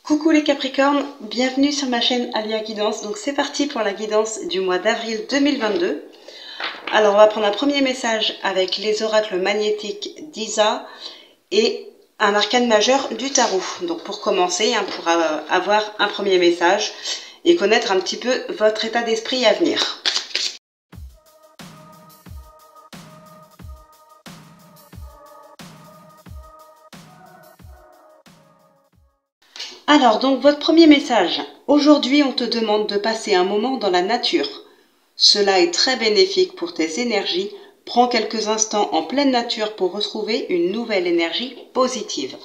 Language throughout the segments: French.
Coucou les Capricornes, bienvenue sur ma chaîne Alia Guidance. Donc c'est parti pour la guidance du mois d'avril 2022. Alors on va prendre un premier message avec les oracles magnétiques d'Isa et un arcane majeur du tarot. Donc pour commencer, pour avoir un premier message et connaître un petit peu votre état d'esprit à venir. Alors, donc, votre premier message. Aujourd'hui, on te demande de passer un moment dans la nature. Cela est très bénéfique pour tes énergies. Prends quelques instants en pleine nature pour retrouver une nouvelle énergie positive.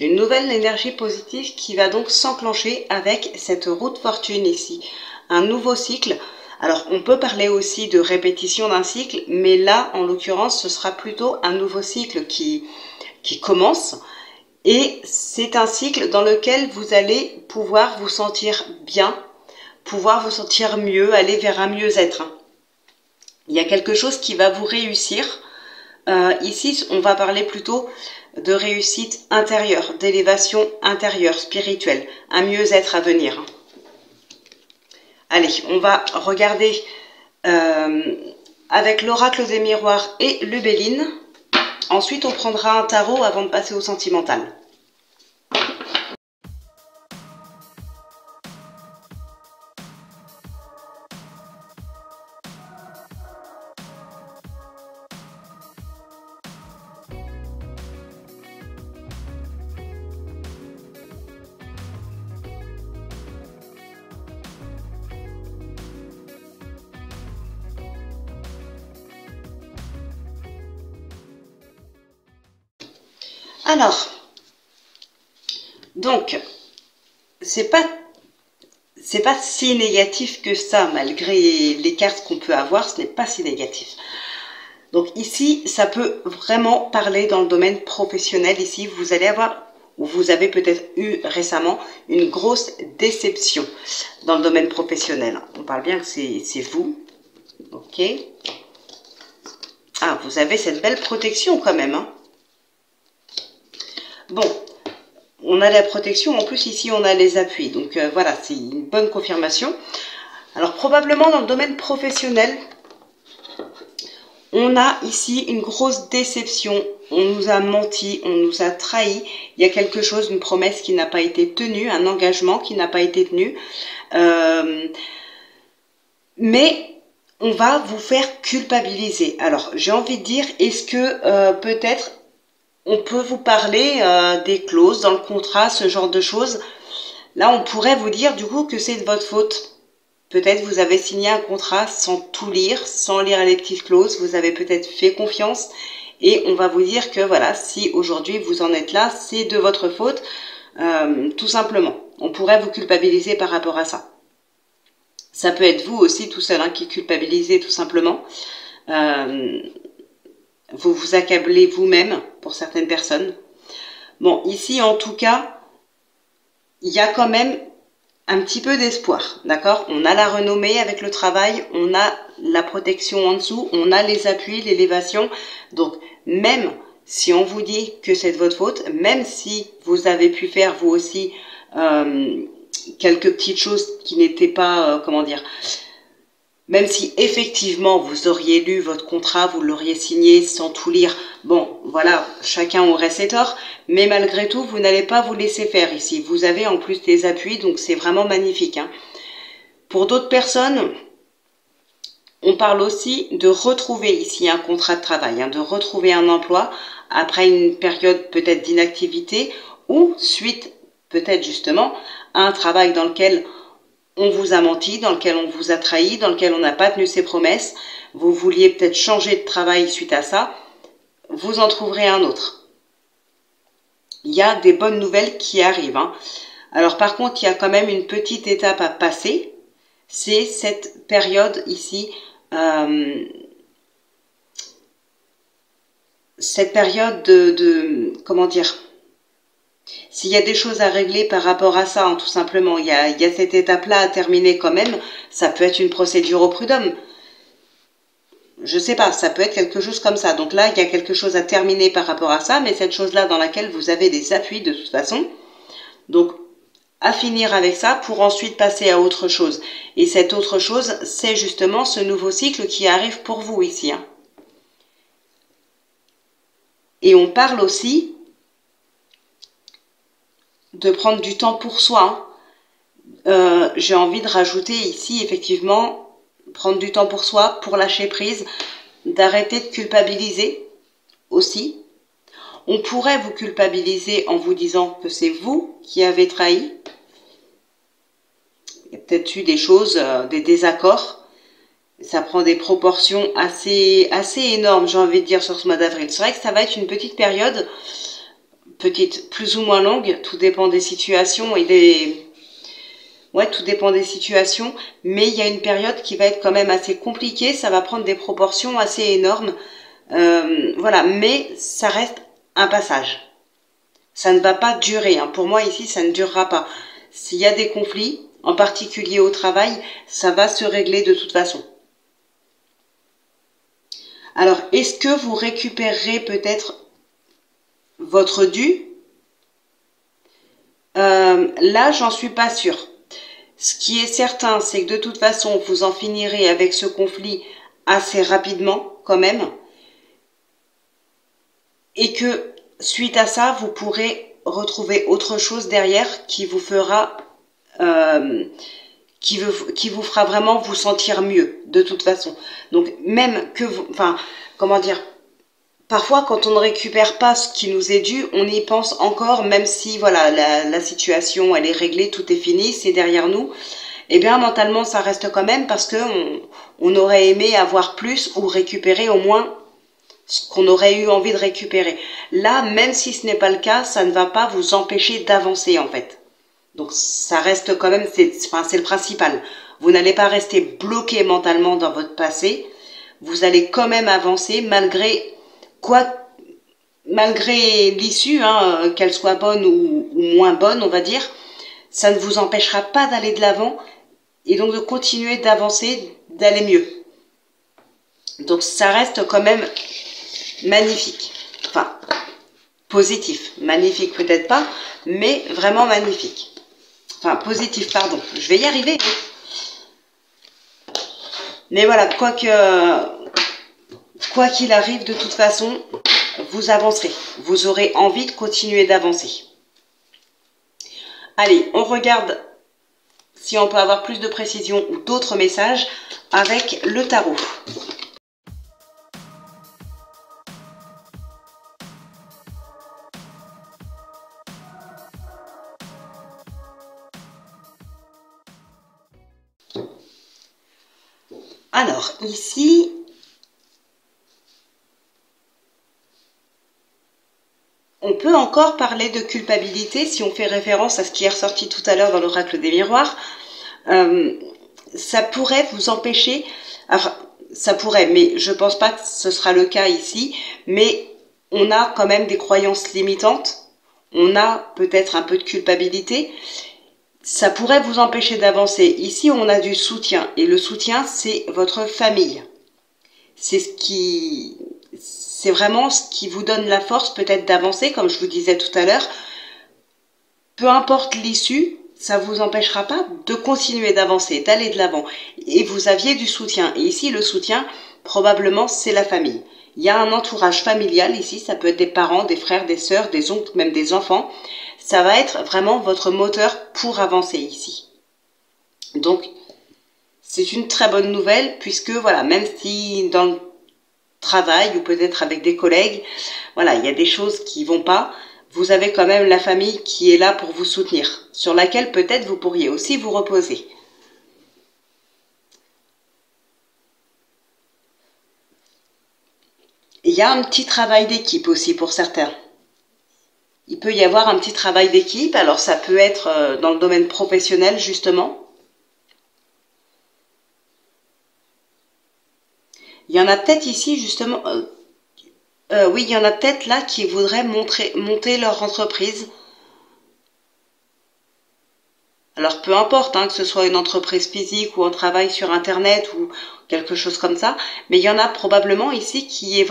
Une nouvelle énergie positive qui va donc s'enclencher avec cette roue de fortune ici. Un nouveau cycle. Alors, on peut parler aussi de répétition d'un cycle, mais là, en l'occurrence, ce sera plutôt un nouveau cycle qui commence. Et c'est un cycle dans lequel vous allez pouvoir vous sentir bien, pouvoir vous sentir mieux, aller vers un mieux-être. Il y a quelque chose qui va vous réussir. Ici, on va parler plutôt de réussite intérieure, d'élévation intérieure, spirituelle, un mieux-être à venir. Allez, on va regarder avec l'oracle des miroirs et le Béline. Ensuite, on prendra un tarot avant de passer au sentimental. Alors, donc, c'est pas si négatif que ça, malgré les cartes qu'on peut avoir, ce n'est pas si négatif. Donc ici, ça peut vraiment parler dans le domaine professionnel. Ici, vous allez avoir, ou vous avez peut-être eu récemment, une grosse déception dans le domaine professionnel. On parle bien que c'est vous. Ok. Ah, vous avez cette belle protection quand même, hein. Bon, on a la protection, en plus ici on a les appuis, donc voilà, c'est une bonne confirmation. Alors probablement dans le domaine professionnel, on a ici une grosse déception, on nous a menti, on nous a trahi, il y a quelque chose, une promesse qui n'a pas été tenue, un engagement qui n'a pas été tenu, mais on va vous faire culpabiliser. Alors j'ai envie de dire, est-ce que peut-être on peut vous parler des clauses dans le contrat, ce genre de choses. Là, on pourrait vous dire du coup que c'est de votre faute. Peut-être vous avez signé un contrat sans tout lire, sans lire les petites clauses. Vous avez peut-être fait confiance et on va vous dire que voilà, si aujourd'hui vous en êtes là, c'est de votre faute, tout simplement. On pourrait vous culpabiliser par rapport à ça. Ça peut être vous aussi tout seul qui culpabilisez tout simplement. Vous vous accablez vous-même pour certaines personnes. Bon, ici, en tout cas, il y a quand même un petit peu d'espoir, d'accord? On a la renommée avec le travail, on a la protection en dessous, on a les appuis, l'élévation. Donc, même si on vous dit que c'est de votre faute, même si vous avez pu faire, vous aussi, quelques petites choses qui n'étaient pas, comment dire... Même si effectivement vous auriez lu votre contrat, vous l'auriez signé sans tout lire, bon voilà, chacun aurait ses torts, mais malgré tout vous n'allez pas vous laisser faire ici. Vous avez en plus des appuis, donc c'est vraiment magnifique. Pour d'autres personnes, on parle aussi de retrouver ici un contrat de travail, de retrouver un emploi après une période peut-être d'inactivité ou suite peut-être justement à un travail dans lequel on vous a menti, dans lequel on vous a trahi, dans lequel on n'a pas tenu ses promesses. Vous vouliez peut-être changer de travail suite à ça. Vous en trouverez un autre. Il y a des bonnes nouvelles qui arrivent. Alors par contre, il y a quand même une petite étape à passer. C'est cette période ici. Cette période de comment dire ? S'il y a des choses à régler par rapport à ça, tout simplement, il y a cette étape-là à terminer quand même. Ça peut être une procédure au prud'homme. Je sais pas, ça peut être quelque chose comme ça. Donc là, il y a quelque chose à terminer par rapport à ça, mais cette chose-là dans laquelle vous avez des appuis de toute façon. Donc, à finir avec ça pour ensuite passer à autre chose. Et cette autre chose, c'est justement ce nouveau cycle qui arrive pour vous ici. Hein. Et on parle aussi de prendre du temps pour soi. Hein. J'ai envie de rajouter ici, effectivement, prendre du temps pour soi, pour lâcher prise, d'arrêter de culpabiliser aussi. On pourrait vous culpabiliser en vous disant que c'est vous qui avez trahi. Il y a peut-être eu des choses, des désaccords. Ça prend des proportions assez énormes, j'ai envie de dire, sur ce mois d'avril. C'est vrai que ça va être une petite période, petite, plus ou moins longue, tout dépend des situations et des... Ouais, tout dépend des situations, mais il y a une période qui va être quand même assez compliquée, ça va prendre des proportions assez énormes. Voilà, mais ça reste un passage. Ça ne va pas durer. Hein. Pour moi, ici, ça ne durera pas. S'il y a des conflits, en particulier au travail, ça va se régler de toute façon. Alors, est-ce que vous récupérerez peut-être votre dû? Là, j'en suis pas sûre. Ce qui est certain, c'est que de toute façon, vous en finirez avec ce conflit assez rapidement, quand même. Et que, suite à ça, vous pourrez retrouver autre chose derrière qui vous fera... qui vous fera vraiment vous sentir mieux, de toute façon. Donc, même que vous... Enfin, comment dire... Parfois, quand on ne récupère pas ce qui nous est dû, on y pense encore, même si voilà la situation elle est réglée, tout est fini, c'est derrière nous. Eh bien, mentalement, ça reste quand même parce que on aurait aimé avoir plus ou récupérer au moins ce qu'on aurait eu envie de récupérer. Là, même si ce n'est pas le cas, ça ne va pas vous empêcher d'avancer en fait. Donc, ça reste quand même, c'est le principal. Vous n'allez pas rester bloqué mentalement dans votre passé. Vous allez quand même avancer malgré l'issue, hein, qu'elle soit bonne ou moins bonne, on va dire, ça ne vous empêchera pas d'aller de l'avant et donc de continuer d'avancer, d'aller mieux. Donc ça reste quand même magnifique. Enfin, positif. Magnifique peut-être pas, mais vraiment magnifique. Enfin, positif, pardon. Je vais y arriver. Mais voilà, quoi qu'il arrive, de toute façon, vous avancerez. Vous aurez envie de continuer d'avancer. Allez, on regarde si on peut avoir plus de précision ou d'autres messages avec le tarot. Alors, ici... On peut encore parler de culpabilité si on fait référence à ce qui est ressorti tout à l'heure dans l'oracle des miroirs. Ça pourrait vous empêcher, enfin ça pourrait, mais je pense pas que ce sera le cas ici, mais on a quand même des croyances limitantes, on a peut-être un peu de culpabilité, ça pourrait vous empêcher d'avancer. Ici on a du soutien, et le soutien c'est votre famille. C'est vraiment ce qui vous donne la force peut-être d'avancer, comme je vous disais tout à l'heure. Peu importe l'issue, ça ne vous empêchera pas de continuer d'avancer, d'aller de l'avant. Et vous aviez du soutien. Et ici, le soutien, probablement, c'est la famille. Il y a un entourage familial ici, ça peut être des parents, des frères, des sœurs, des oncles, même des enfants. Ça va être vraiment votre moteur pour avancer ici. Donc, c'est une très bonne nouvelle, puisque voilà, même si dans le travail ou peut-être avec des collègues, voilà, il y a des choses qui vont pas, vous avez quand même la famille qui est là pour vous soutenir, sur laquelle peut-être vous pourriez aussi vous reposer. Il y a un petit travail d'équipe aussi pour certains. Il peut y avoir un petit travail d'équipe, alors ça peut être dans le domaine professionnel justement. Il y en a peut-être ici justement, oui, il y en a peut-être là qui voudraient monter leur entreprise. Alors peu importe, hein, que ce soit une entreprise physique ou un travail sur internet ou quelque chose comme ça, mais il y en a probablement ici qui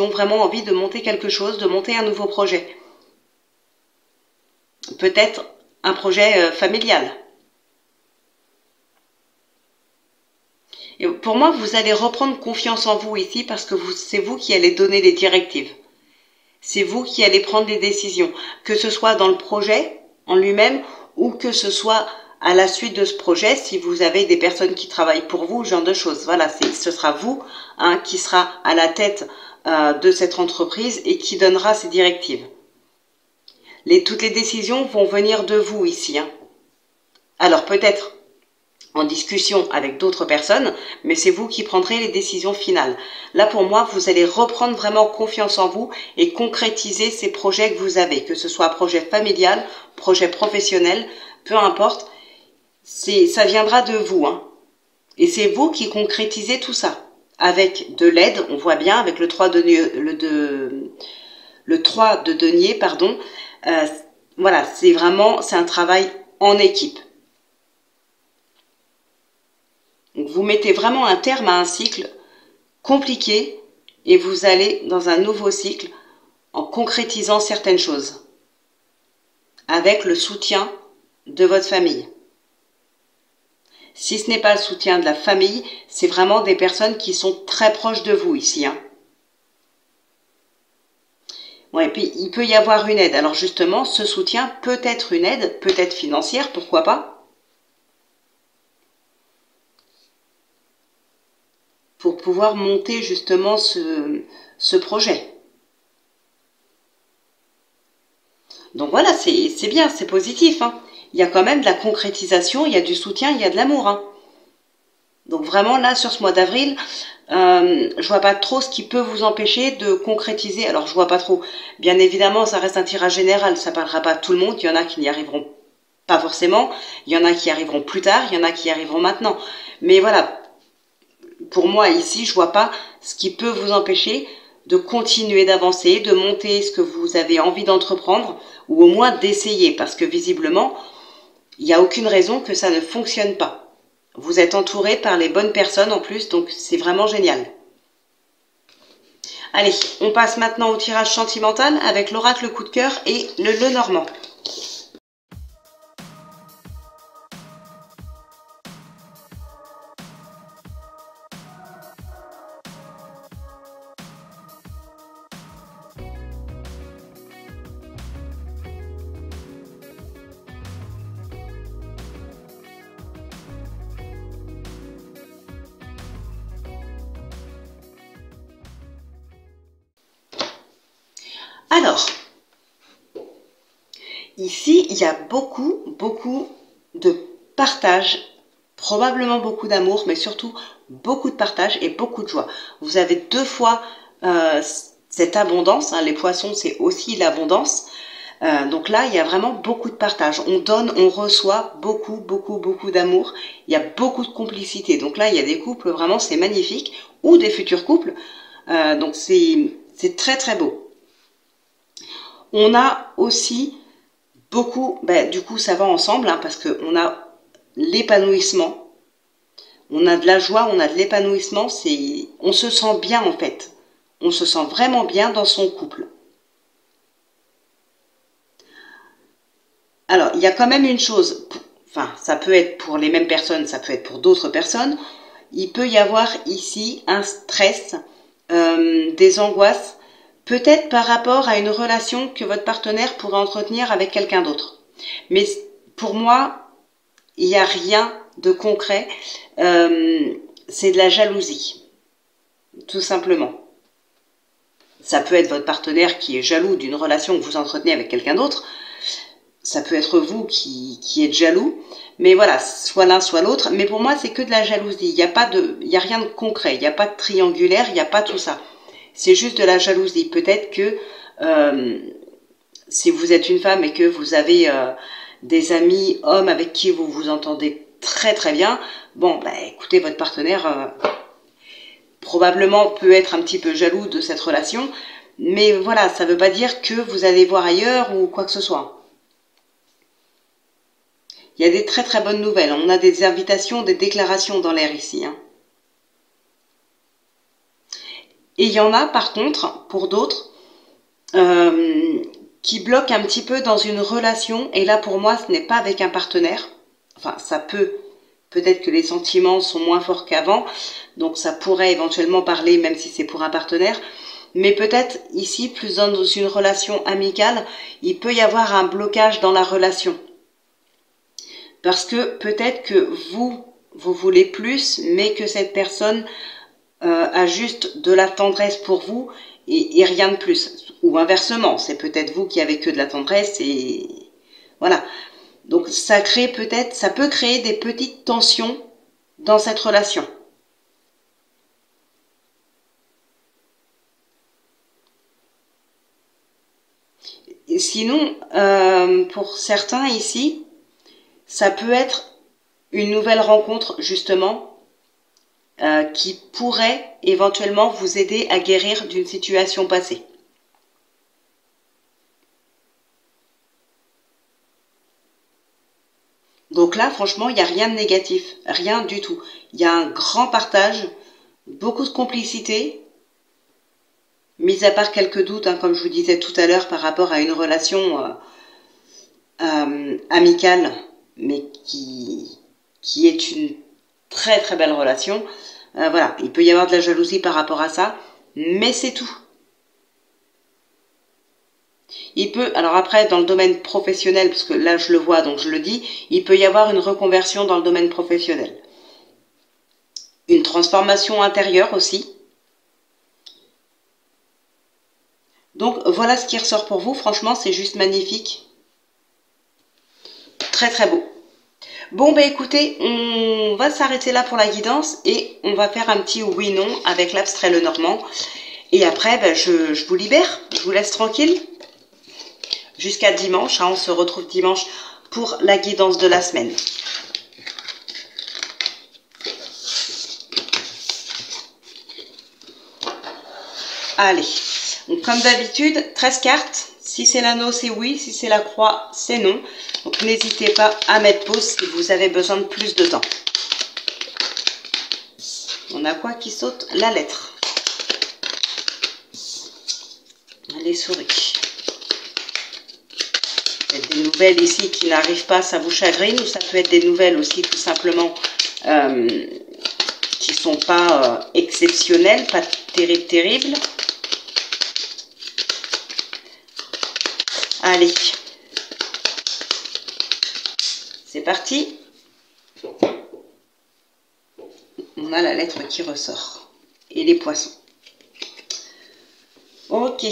ont vraiment envie de monter quelque chose, de monter un nouveau projet. Peut-être un projet familial. Et pour moi, vous allez reprendre confiance en vous ici parce que c'est vous qui allez donner les directives. C'est vous qui allez prendre les décisions, que ce soit dans le projet en lui-même ou que ce soit à la suite de ce projet, si vous avez des personnes qui travaillent pour vous, ce genre de choses. Voilà, ce sera vous qui sera à la tête de cette entreprise et qui donnera ces directives. Toutes les décisions vont venir de vous ici. Alors peut-être en discussion avec d'autres personnes, mais c'est vous qui prendrez les décisions finales. Là, pour moi, vous allez reprendre vraiment confiance en vous et concrétiser ces projets que vous avez, que ce soit projet familial, projet professionnel, peu importe, ça viendra de vous. Et c'est vous qui concrétisez tout ça. Avec de l'aide, on voit bien, avec le 3 de denier, pardon. Voilà, c'est un travail en équipe. Donc vous mettez vraiment un terme à un cycle compliqué et vous allez dans un nouveau cycle en concrétisant certaines choses avec le soutien de votre famille. Si ce n'est pas le soutien de la famille, c'est vraiment des personnes qui sont très proches de vous ici. Bon, et puis il peut y avoir une aide. Alors justement, ce soutien peut être une aide, peut être financière, pourquoi pas, pour pouvoir monter justement ce projet. Donc voilà, c'est bien, c'est positif. Il y a quand même de la concrétisation, il y a du soutien, il y a de l'amour. Donc vraiment là, sur ce mois d'avril, je vois pas trop ce qui peut vous empêcher de concrétiser. Alors je vois pas trop. Bien évidemment, ça reste un tirage général, ça parlera pas à tout le monde. Il y en a qui n'y arriveront pas forcément, il y en a qui y arriveront plus tard, il y en a qui y arriveront maintenant. Mais voilà, pour moi ici, je vois pas ce qui peut vous empêcher de continuer d'avancer, de monter ce que vous avez envie d'entreprendre, ou au moins d'essayer, parce que visiblement, il n'y a aucune raison que ça ne fonctionne pas. Vous êtes entouré par les bonnes personnes en plus, donc c'est vraiment génial. Allez, on passe maintenant au tirage sentimental avec l'oracle coup de cœur et le Lenormand. Alors, ici, il y a beaucoup de partage, probablement beaucoup d'amour, mais surtout beaucoup de partage et beaucoup de joie. Vous avez deux fois cette abondance, les poissons, c'est aussi l'abondance. Donc là, il y a vraiment beaucoup de partage. On donne, on reçoit beaucoup d'amour. Il y a beaucoup de complicité. Donc là, il y a des couples, vraiment, c'est magnifique. Ou des futurs couples. Donc c'est très beau. On a aussi beaucoup, du coup ça va ensemble, parce qu'on a l'épanouissement, on a de la joie, on a de l'épanouissement, on se sent bien en fait. On se sent vraiment bien dans son couple. Alors, il y a quand même une chose, ça peut être pour les mêmes personnes, ça peut être pour d'autres personnes, il peut y avoir ici un stress, des angoisses, peut-être par rapport à une relation que votre partenaire pourrait entretenir avec quelqu'un d'autre. Mais pour moi, il n'y a rien de concret. C'est de la jalousie, tout simplement. Ça peut être votre partenaire qui est jaloux d'une relation que vous entretenez avec quelqu'un d'autre. Ça peut être vous qui êtes jaloux. Mais voilà, soit l'un, soit l'autre. Mais pour moi, c'est que de la jalousie. Il n'y a rien de concret. Il n'y a pas de triangulaire. Il n'y a pas tout ça. C'est juste de la jalousie. Peut-être que si vous êtes une femme et que vous avez des amis hommes avec qui vous vous entendez très bien, bon, écoutez, votre partenaire probablement peut être un petit peu jaloux de cette relation, mais voilà, ça ne veut pas dire que vous allez voir ailleurs ou quoi que ce soit. Il y a des très bonnes nouvelles. On a des invitations, des déclarations dans l'air ici. Et il y en a par contre, pour d'autres, qui bloque un petit peu dans une relation. Et là, pour moi, ce n'est pas avec un partenaire. Enfin, ça peut-être que les sentiments sont moins forts qu'avant. Donc, ça pourrait éventuellement parler, même si c'est pour un partenaire. Mais peut-être ici, plus dans une relation amicale, il peut y avoir un blocage dans la relation. Parce que peut-être que vous voulez plus, mais que cette personne a juste de la tendresse pour vous et rien de plus. Ou inversement, c'est peut-être vous qui avez que de la tendresse et voilà. Donc ça peut créer des petites tensions dans cette relation. Et sinon, pour certains ici, ça peut être une nouvelle rencontre justement qui pourrait éventuellement vous aider à guérir d'une situation passée. Donc là, franchement, il n'y a rien de négatif, rien du tout. Il y a un grand partage, beaucoup de complicité, mis à part quelques doutes, hein, comme je vous disais tout à l'heure, par rapport à une relation amicale, mais qui est une très très belle relation. Voilà, il peut y avoir de la jalousie par rapport à ça, mais c'est tout. Il peut, alors après, dans le domaine professionnel, parce que là je le vois, donc je le dis, il peut y avoir une reconversion dans le domaine professionnel. Une transformation intérieure aussi. Donc voilà ce qui ressort pour vous, franchement c'est juste magnifique. Très très beau. Bon bah écoutez, on va s'arrêter là pour la guidance et on va faire un petit oui-non avec l'abstrait Lenormand. Et après, bah, je vous libère, je vous laisse tranquille. Jusqu'à dimanche, hein, on se retrouve dimanche pour la guidance de la semaine. Allez, donc comme d'habitude, 13 cartes. Si c'est l'anneau, c'est oui. Si c'est la croix, c'est non. Donc n'hésitez pas à mettre pause si vous avez besoin de plus de temps. On a quoi qui saute? La lettre. Les souris. Peut-être des nouvelles ici qui n'arrivent pas, ça vous chagrine. Ou ça peut être des nouvelles aussi tout simplement qui ne sont pas exceptionnelles, pas terribles. Allez, c'est parti. On a la lettre qui ressort. Et les poissons. Ok.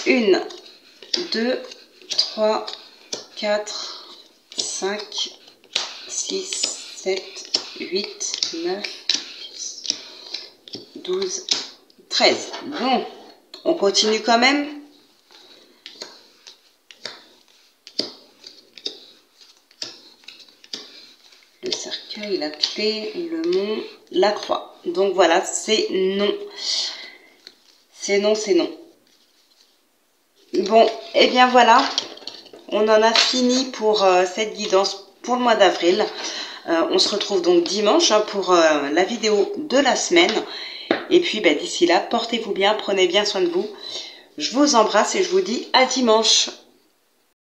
1, 2, 3, 4, 5, 6, 7, 8, 9, 10, 12, 13. Bon, on continue quand même. Le cercueil, la clé, le mont, la croix. Donc voilà, c'est non. C'est non, c'est non. Bon, et bien voilà, on en a fini pour cette guidance pour le mois d'avril. On se retrouve donc dimanche hein, pour la vidéo de la semaine. Et puis d'ici là, portez-vous bien, prenez bien soin de vous. Je vous embrasse et je vous dis à dimanche.